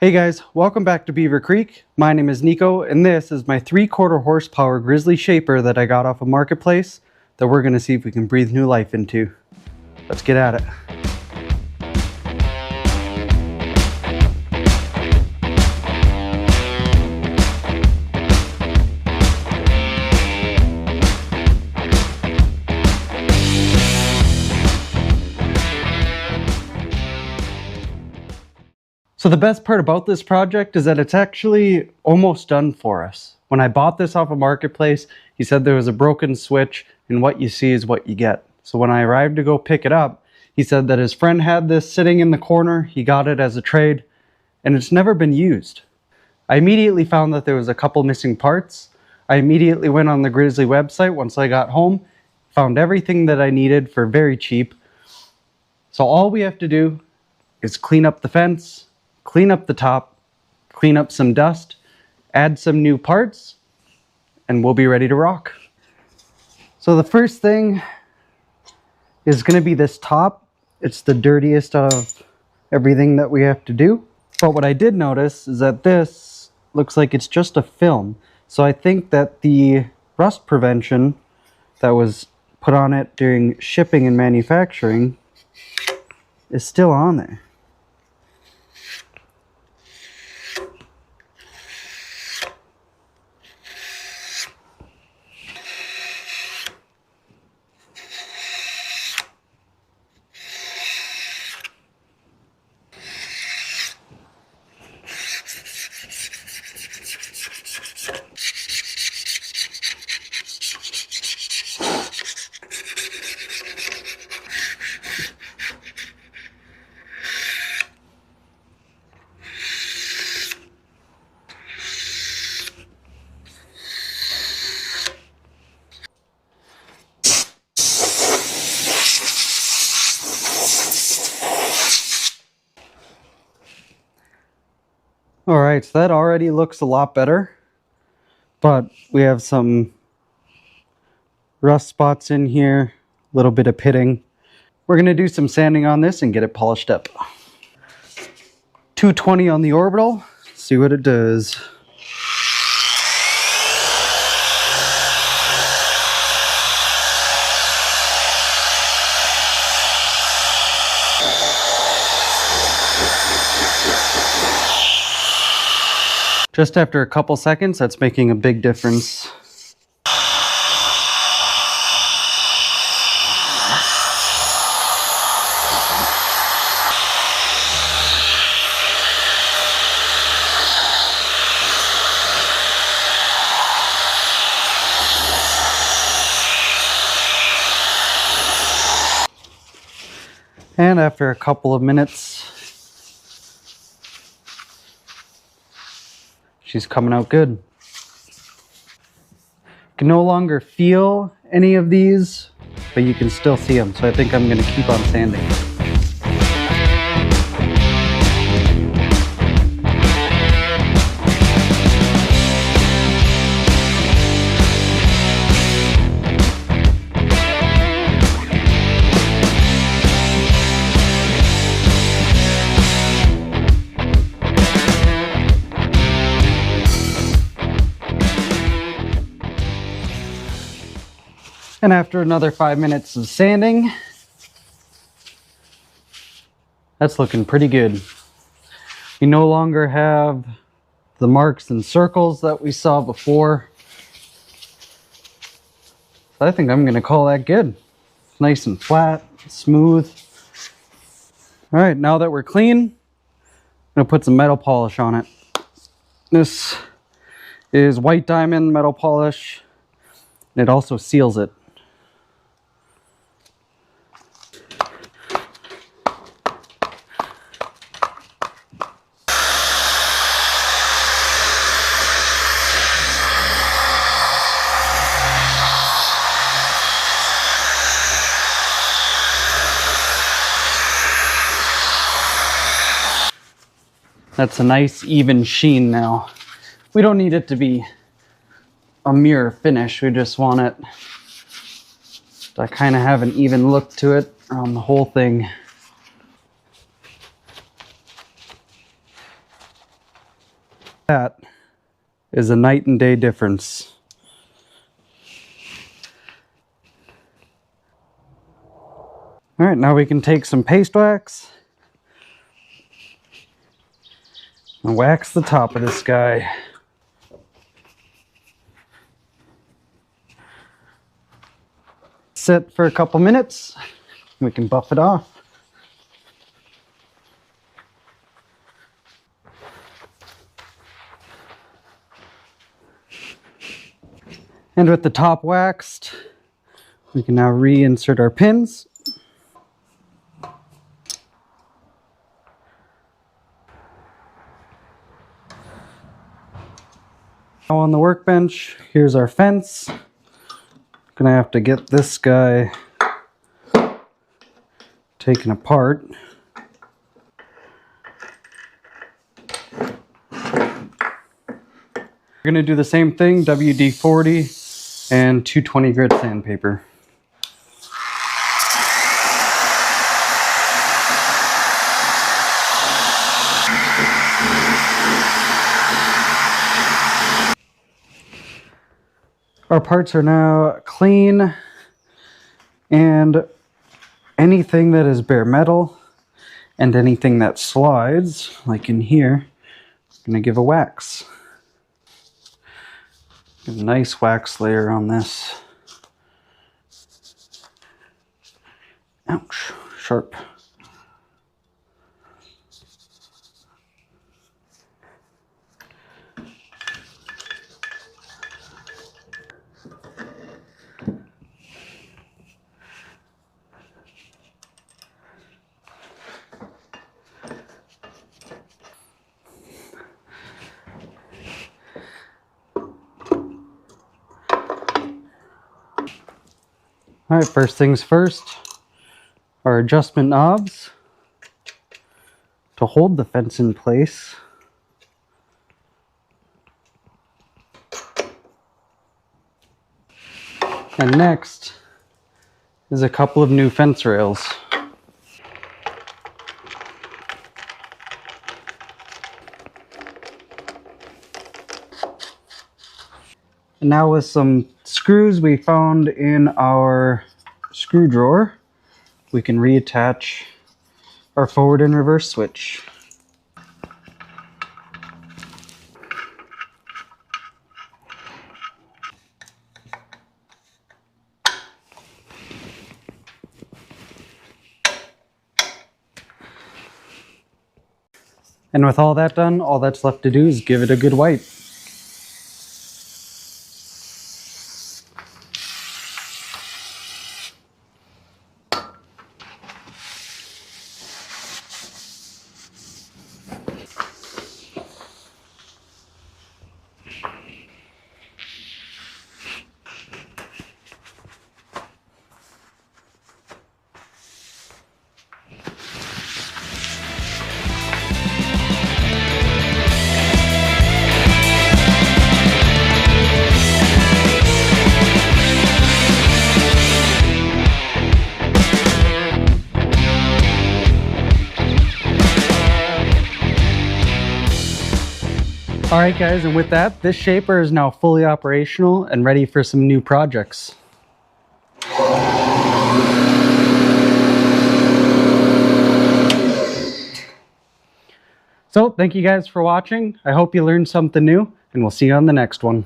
Hey guys, welcome back to Beaver Creek. My name is Nico, and this is my 3/4 horsepower Grizzly Shaper that I got off of Marketplace that we're going to see if we can breathe new life into. Let's get at it. So the best part about this project is that it's actually almost done for us. When I bought this off of Marketplace, he said there was a broken switch and what you see is what you get. So when I arrived to go pick it up, he said that his friend had this sitting in the corner. He got it as a trade and it's never been used. I immediately found that there was a couple missing parts. I immediately went on the Grizzly website once I got home, found everything that I needed for very cheap. So all we have to do is clean up the fence, clean up the top, clean up some dust, add some new parts, and we'll be ready to rock. So the first thing is going to be this top. It's the dirtiest out of everything that we have to do. But what I did notice is that this looks like it's just a film. So I think that the rust prevention that was put on it during shipping and manufacturing is still on there. Alright, so that already looks a lot better, but we have some rust spots in here, a little bit of pitting. We're going to do some sanding on this and get it polished up. 220 on the orbital, see what it does. Just after a couple seconds, that's making a big difference. And after a couple of minutes, she's coming out good. Can no longer feel any of these, but you can still see them. So I think I'm going to keep on sanding. And after another 5 minutes of sanding, that's looking pretty good. We no longer have the marks and circles that we saw before. So I think I'm going to call that good. It's nice and flat, smooth. All right, now that we're clean, I'm going to put some metal polish on it. This is white diamond metal polish, and it also seals it. That's a nice even sheen now. We don't need it to be a mirror finish. We just want it to kind of have an even look to it around the whole thing. That is a night and day difference. All right, now we can take some paste wax and wax the top of this guy. Sit for a couple minutes. We can buff it off. And with the top waxed, we can now reinsert our pins. Now on the workbench, here's our fence. Gonna have to get this guy taken apart. We're gonna do the same thing, WD-40 and 220 grit sandpaper. Our parts are now clean, and anything that is bare metal and anything that slides, like in here, I'm gonna give a wax. Give a nice wax layer on this. Ouch, sharp. All right, first things first, our adjustment knobs to hold the fence in place. And next is a couple of new fence rails. And now with some screws we found in our screw drawer, we can reattach our forward and reverse switch. And with all that done, all that's left to do is give it a good wipe. Alright guys, and with that, this shaper is now fully operational and ready for some new projects. So, thank you guys for watching. I hope you learned something new, and we'll see you on the next one.